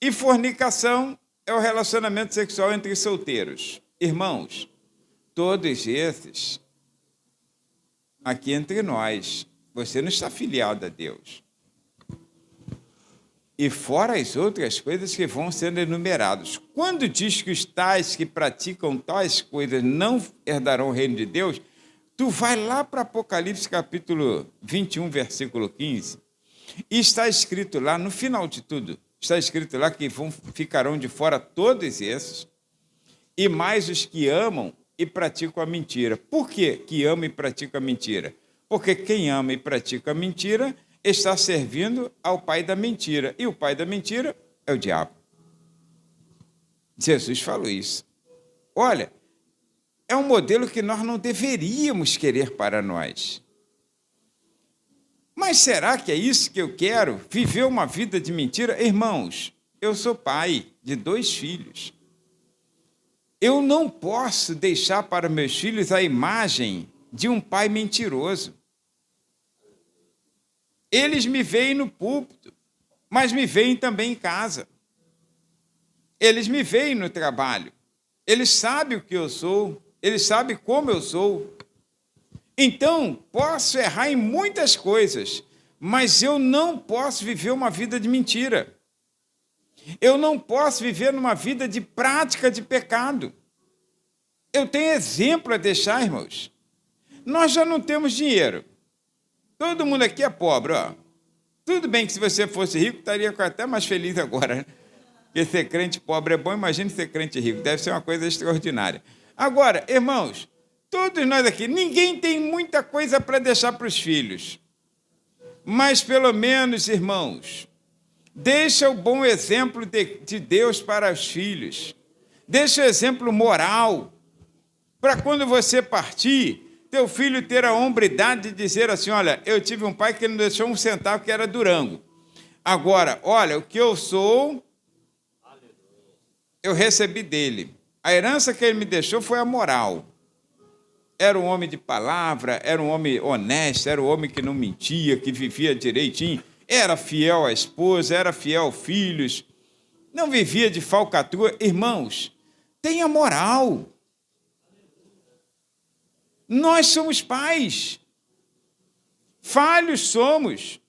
E fornicação é o relacionamento sexual entre solteiros. Irmãos, todos esses, aqui entre nós, você não está afiliado a Deus. E fora as outras coisas que vão sendo enumeradas. Quando diz que os tais que praticam tais coisas não herdarão o reino de Deus, tu vai lá para Apocalipse capítulo 21, versículo 15, e está escrito lá, no final de tudo, está escrito lá que ficarão de fora todos esses, e mais os que amam e praticam a mentira. Por que amam e praticam a mentira? Porque quem ama e pratica a mentira está servindo ao pai da mentira. E o pai da mentira é o diabo. Jesus falou isso. Olha, é um modelo que nós não deveríamos querer para nós. Mas será que é isso que eu quero? Viver uma vida de mentira? Irmãos, eu sou pai de 2 filhos. Eu não posso deixar para meus filhos a imagem de um pai mentiroso. Eles me veem no púlpito, mas me veem também em casa. Eles me veem no trabalho. Eles sabem o que eu sou, eles sabem como eu sou. Então, posso errar em muitas coisas, mas eu não posso viver uma vida de mentira. Eu não posso viver numa vida de prática de pecado. Eu tenho exemplo a deixar, irmãos. Nós já não temos dinheiro. Todo mundo aqui é pobre, ó. Tudo bem que se você fosse rico, estaria até mais feliz agora, né? Porque ser crente pobre é bom, imagine ser crente rico. Deve ser uma coisa extraordinária. Agora, irmãos, todos nós aqui, ninguém tem muita coisa para deixar para os filhos. Mas, pelo menos, irmãos, deixa o bom exemplo de Deus para os filhos. Deixa o exemplo moral. Para quando você partir, teu filho ter a hombridade de dizer assim, olha, eu tive um pai que não deixou um centavo, que era Durango. Agora, olha, o que eu sou, eu recebi dele. A herança que ele me deixou foi a moral. Era um homem de palavra, era um homem honesto, era um homem que não mentia, que vivia direitinho, era fiel à esposa, era fiel aos filhos, não vivia de falcatrua. Irmãos, tenha moral. Nós somos pais, falhos somos,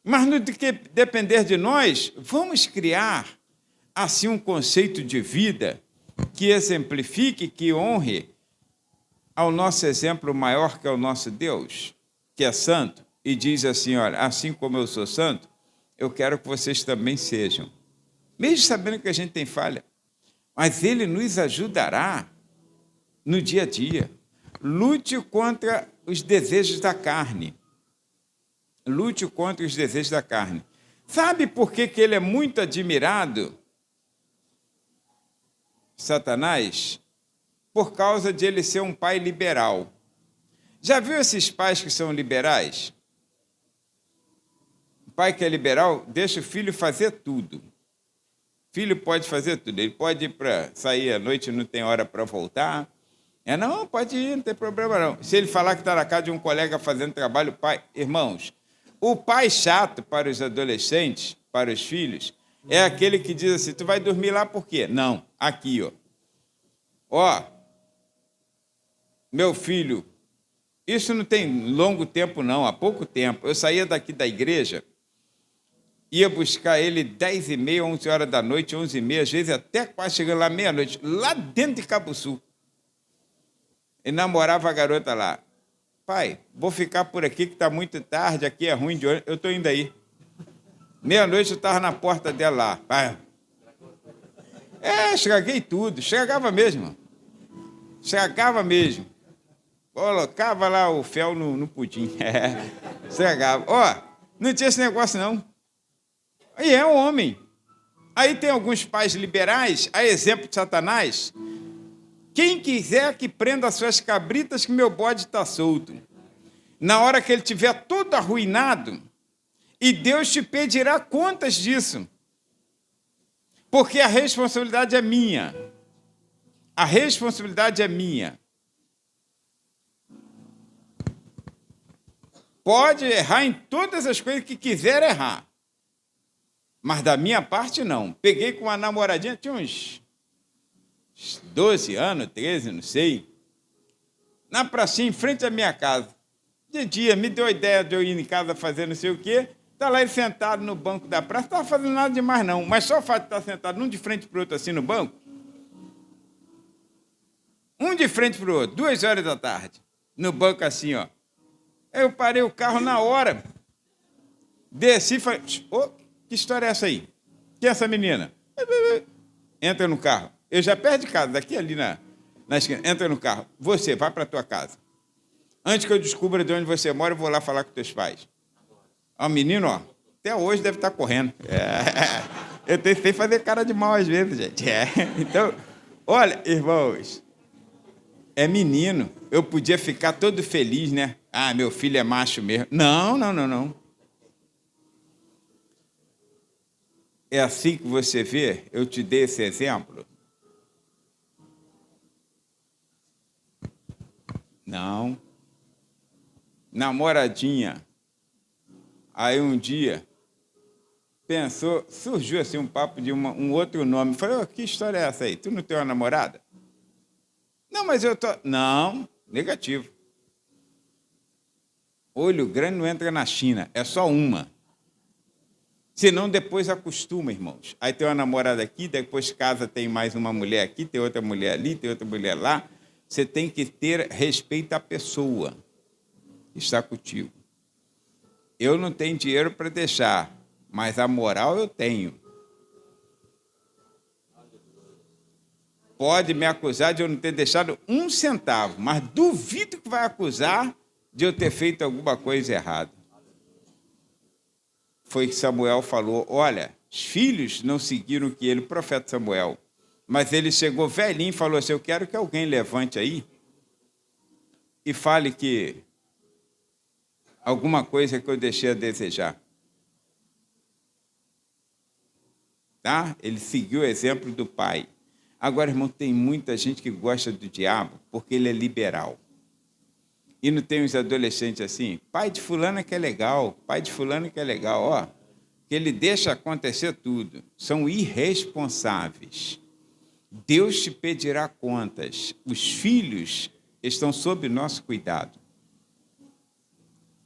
mas no que depender de nós, vamos criar assim um conceito de vida que exemplifique, que honre ao nosso exemplo maior, que é o nosso Deus, que é santo, e diz assim, olha, assim como eu sou santo, eu quero que vocês também sejam. Mesmo sabendo que a gente tem falha, mas Ele nos ajudará no dia a dia. Lute contra os desejos da carne. Lute contra os desejos da carne. Sabe por que ele é muito admirado, Satanás? Por causa de ele ser um pai liberal. Já viu esses pais que são liberais? O pai que é liberal deixa o filho fazer tudo. O filho pode fazer tudo. Ele pode ir para sair à noite, não tem hora para voltar. Não, pode ir, não tem problema não. Se ele falar que está na casa de um colega fazendo trabalho, pai... Irmãos, o pai chato para os adolescentes, para os filhos, é aquele que diz assim, tu vai dormir lá por quê? Não, aqui, ó. Ó, meu filho, isso não tem longo tempo não, há pouco tempo. Eu saía daqui da igreja, ia buscar ele 10h30, 11 horas da noite, 11h30, às vezes até quase chegando lá meia-noite, lá dentro de Cabuçu. E namorava a garota lá. Pai, vou ficar por aqui que está muito tarde, aqui é ruim de ônibus, eu estou indo aí. Meia-noite eu estava na porta dela lá. Pai. Estraguei tudo, estragava mesmo. Estragava mesmo. Colocava lá o fel no pudim. Estragava. Ó, não tinha esse negócio não. E é um homem. Aí tem alguns pais liberais, a exemplo de Satanás. Quem quiser que prenda as suas cabritas, que meu bode está solto. Na hora que ele estiver todo arruinado, e Deus te pedirá contas disso. Porque a responsabilidade é minha. A responsabilidade é minha. Pode errar em todas as coisas que quiser errar. Mas da minha parte, não. Peguei com uma namoradinha, tinha uns 12 anos, 13, não sei, na pracinha, em frente à minha casa. De dia, me deu a ideia de eu ir em casa fazer não sei o quê, está lá ele sentado no banco da praça, não estava fazendo nada demais não, mas só o fato de estar sentado um de frente para o outro assim no banco, um de frente para o outro, 2 horas da tarde, no banco assim, ó. Eu parei o carro na hora, desci e falei, oh, que história é essa aí? Quem é essa menina? Entra no carro. Eu já perto de casa, daqui ali na esquina. Entra no carro. Você, vai para a tua casa. Antes que eu descubra de onde você mora, eu vou lá falar com teus pais. Ó, menino, ó, até hoje deve estar correndo. Eu tentei fazer cara de mal às vezes, gente. Então, olha, irmãos, é menino. Eu podia ficar todo feliz, né? Ah, meu filho é macho mesmo. Não, não, não, não. É assim que você vê? Eu te dei esse exemplo? Não. Namoradinha. Aí um dia, surgiu assim um papo de um outro nome. Falei, oh, que história é essa aí? Tu não tem uma namorada? Não, mas eu tô... Não, negativo. Olho grande não entra na China, é só uma. Senão depois acostuma, irmãos. Aí tem uma namorada aqui, depois casa, tem mais uma mulher aqui, tem outra mulher ali, tem outra mulher lá. Você tem que ter respeito à pessoa que está contigo. Eu não tenho dinheiro para deixar, mas a moral eu tenho. Pode me acusar de eu não ter deixado 1 centavo, mas duvido que vai acusar de eu ter feito alguma coisa errada. Foi que Samuel falou, olha, os filhos não seguiram o que ele, o profeta Samuel, mas ele chegou velhinho e falou assim, eu quero que alguém levante aí e fale que alguma coisa que eu deixei a desejar. Tá? Ele seguiu o exemplo do pai. Agora, irmão, tem muita gente que gosta do diabo porque ele é liberal. E não tem uns adolescentes assim, pai de fulano que é legal, pai de fulano que é legal, ó, que ele deixa acontecer tudo. São irresponsáveis. Deus te pedirá contas. Os filhos estão sob nosso cuidado.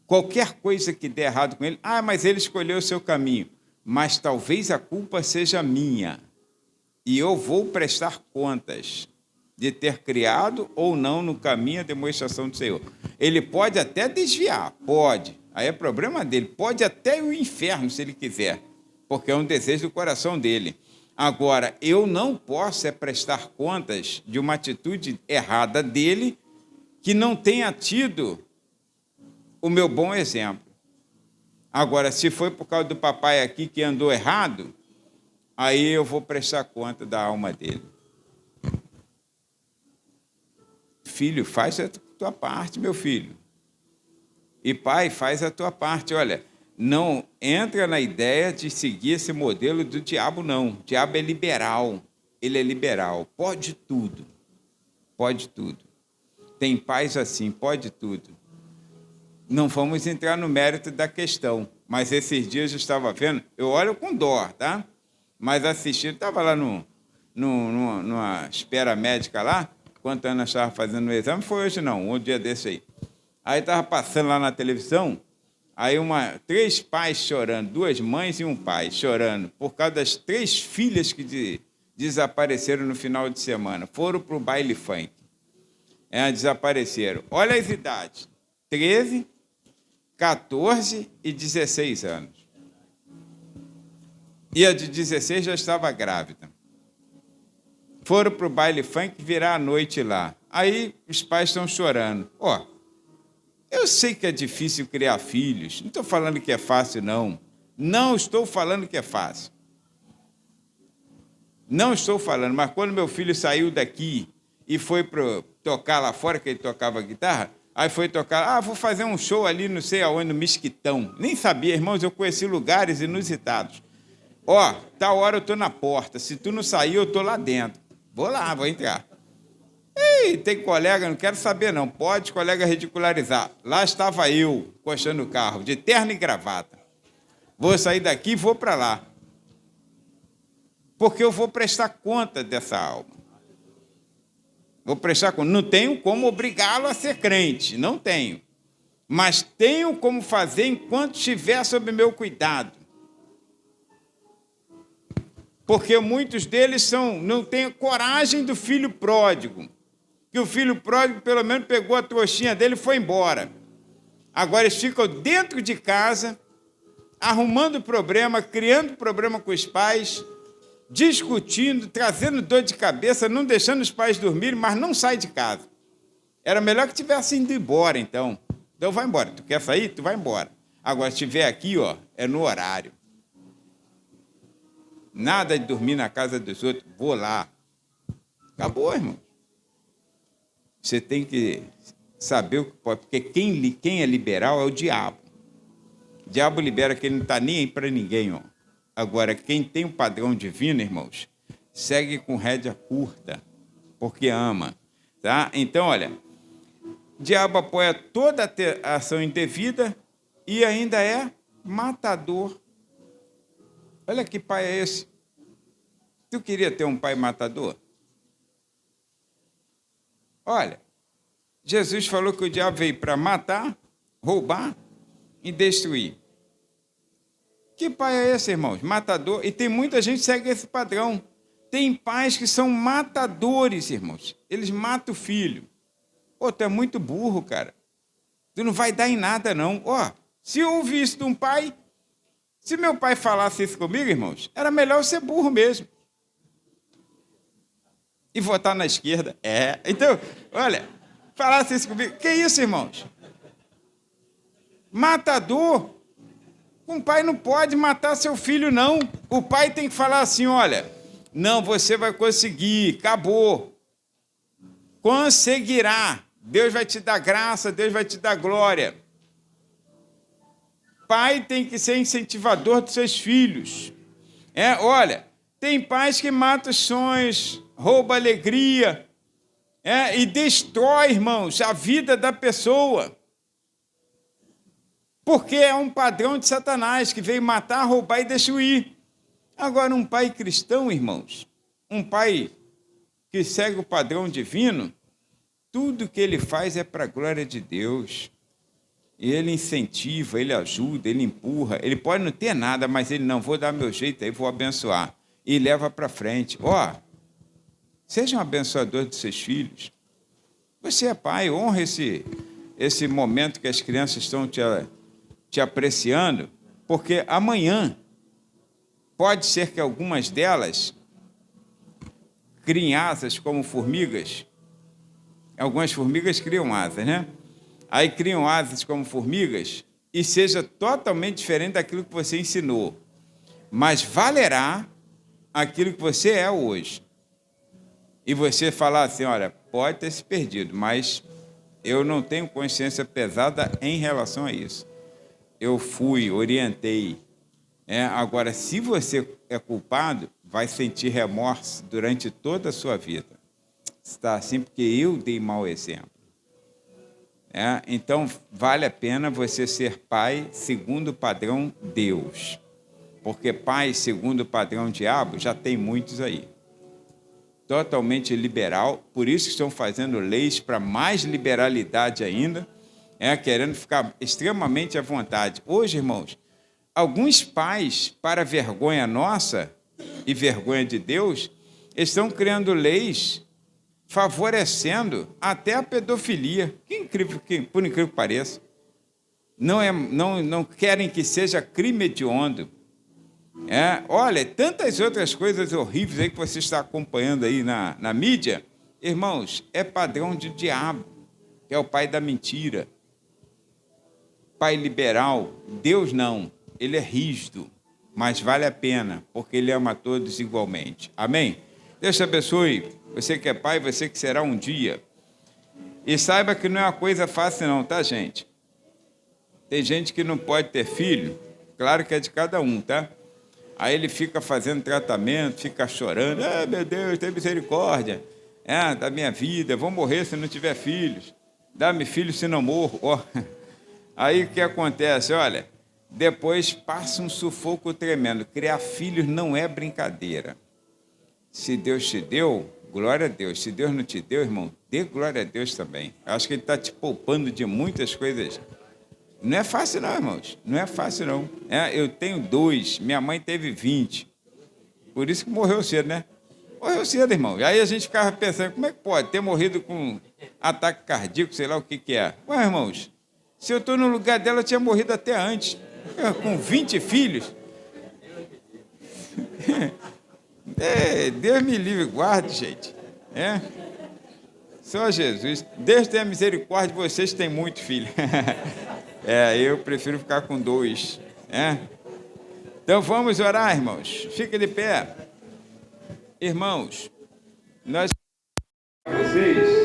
Qualquer coisa que der errado com ele, mas ele escolheu o seu caminho, mas talvez a culpa seja minha. E eu vou prestar contas de ter criado ou não no caminho a demonstração do Senhor. Ele pode até desviar, pode. Aí é problema dele. Pode até ir ao inferno, se ele quiser, porque é um desejo do coração dele. Agora, eu não posso prestar contas de uma atitude errada dele que não tenha tido o meu bom exemplo. Agora, se foi por causa do papai aqui que andou errado, aí eu vou prestar conta da alma dele. Filho, faz a tua parte, meu filho. E pai, faz a tua parte. Olha, não entra na ideia de seguir esse modelo do diabo, não. O diabo é liberal. Ele é liberal. Pode tudo. Pode tudo. Tem pais assim, pode tudo. Não vamos entrar no mérito da questão, mas esses dias eu estava vendo, eu olho com dó, tá? Mas assistindo, estava lá numa espera médica lá, enquanto a Ana estava fazendo o exame, foi hoje não, um dia desse aí. Aí estava passando lá na televisão, aí 3 pais chorando, 2 mães e um pai chorando, por causa das 3 filhas que desapareceram no final de semana, foram para o baile funk. Desapareceram. Olha as idades, 13, 14 e 16 anos. E a de 16 já estava grávida. Foram para o baile funk virar a noite lá. Aí os pais estão chorando. Eu sei que é difícil criar filhos. Não estou falando que é fácil, não. Não estou falando que é fácil. Não estou falando, mas quando meu filho saiu daqui e foi para tocar lá fora, que ele tocava guitarra, aí foi tocar, vou fazer um show ali, não sei aonde, no Mesquitão. Nem sabia, irmãos, eu conheci lugares inusitados. Tal hora eu estou na porta, se tu não sair, eu estou lá dentro. Vou lá, vou entrar. Ei, tem colega, não quero saber não, pode colega ridicularizar. Lá estava eu, encostando o carro, de terno e gravata. Vou sair daqui e vou para lá. Porque eu vou prestar conta dessa alma. Vou prestar conta. Não tenho como obrigá-lo a ser crente, não tenho. Mas tenho como fazer enquanto estiver sob meu cuidado. Porque muitos deles não têm coragem do filho pródigo. Que o filho pródigo, pelo menos, pegou a trouxinha dele e foi embora. Agora eles ficam dentro de casa, arrumando problema, criando problema com os pais, discutindo, trazendo dor de cabeça, não deixando os pais dormirem, mas não sai de casa. Era melhor que tivesse ido embora, então. Então vai embora. Tu quer sair? Tu vai embora. Agora, se estiver aqui, é no horário. Nada de dormir na casa dos outros. Vou lá. Acabou, irmão. Você tem que saber o que pode, porque quem é liberal é o diabo. O diabo libera quem não está nem aí para ninguém, Agora, quem tem o padrão divino, irmãos, segue com rédea curta, porque ama. Tá? Então, olha, o diabo apoia toda a ação indevida e ainda é matador. Olha que pai é esse. Tu queria ter um pai matador? Olha, Jesus falou que o diabo veio para matar, roubar e destruir. Que pai é esse, irmãos? Matador. E tem muita gente que segue esse padrão. Tem pais que são matadores, irmãos. Eles matam o filho. Pô, tu é muito burro, cara. Tu não vai dar em nada, não. Ó, se eu ouvir isso de um pai, se meu pai falasse isso comigo, irmãos, era melhor eu ser burro mesmo. E votar na esquerda. Então, olha, falasse isso comigo. Que isso, irmãos? Matador. Um pai não pode matar seu filho, não. O pai tem que falar assim, olha, não, você vai conseguir, acabou. Conseguirá. Deus vai te dar graça, Deus vai te dar glória. Pai tem que ser incentivador dos seus filhos. Olha, tem pais que matam os sonhos, roubam a alegria, e destrói, irmãos, a vida da pessoa. Porque é um padrão de Satanás que veio matar, roubar e destruir. Agora, um pai cristão, irmãos, um pai que segue o padrão divino, tudo que ele faz é para a glória de Deus. Ele incentiva, ele ajuda, ele empurra. Ele pode não ter nada, mas ele não, vou dar meu jeito aí, vou abençoar. E leva para frente. Seja um abençoador dos seus filhos. Você é pai, honra esse momento que as crianças estão te apreciando, porque amanhã pode ser que algumas delas criem asas como formigas. Algumas formigas criam asas, né? Aí criam asas como formigas e seja totalmente diferente daquilo que você ensinou. Mas valerá aquilo que você é hoje. E você falar assim, olha, pode ter se perdido, mas eu não tenho consciência pesada em relação a isso. Eu fui, orientei. Agora, se você é culpado, vai sentir remorso durante toda a sua vida. Está assim porque eu dei mau exemplo. Então, vale a pena você ser pai segundo o padrão Deus. Porque pai segundo o padrão diabo já tem muitos aí. Totalmente liberal, por isso que estão fazendo leis para mais liberalidade ainda, querendo ficar extremamente à vontade. Hoje, irmãos, alguns pais, para vergonha nossa e vergonha de Deus, estão criando leis favorecendo até a pedofilia. Que incrível, por incrível que pareça. Não querem que seja crime hediondo. Olha, tantas outras coisas horríveis aí que você está acompanhando aí na mídia. Irmãos, é padrão de diabo, que é o pai da mentira. Pai liberal, Deus não, ele é rígido, mas vale a pena, porque ele ama todos igualmente. Amém? Deus te abençoe, você que é pai, você que será um dia. E saiba que não é uma coisa fácil não, tá, gente? Tem gente que não pode ter filho, claro que é de cada um, tá? Aí ele fica fazendo tratamento, fica chorando, meu Deus, tem misericórdia, da minha vida, vou morrer se não tiver filhos, dá-me filho se não morro. Aí o que acontece? Olha, depois passa um sufoco tremendo. Criar filhos não é brincadeira. Se Deus te deu, glória a Deus. Se Deus não te deu, irmão, dê glória a Deus também. Eu acho que Ele está te poupando de muitas coisas. Não é fácil não, irmãos. Não é fácil não. Eu tenho 2, minha mãe teve 20. Por isso que morreu cedo, né? Morreu cedo, irmão. E aí a gente ficava pensando, como é que pode ter morrido com ataque cardíaco, sei lá o que é. Ué, irmãos, se eu estou no lugar dela, eu tinha morrido até antes. Com 20 filhos. Deus me livre e guarde, gente. Só Jesus. Deus tenha misericórdia de vocês que têm muito filho. Eu prefiro ficar com 2. Então vamos orar, irmãos. Fique de pé. Irmãos, vocês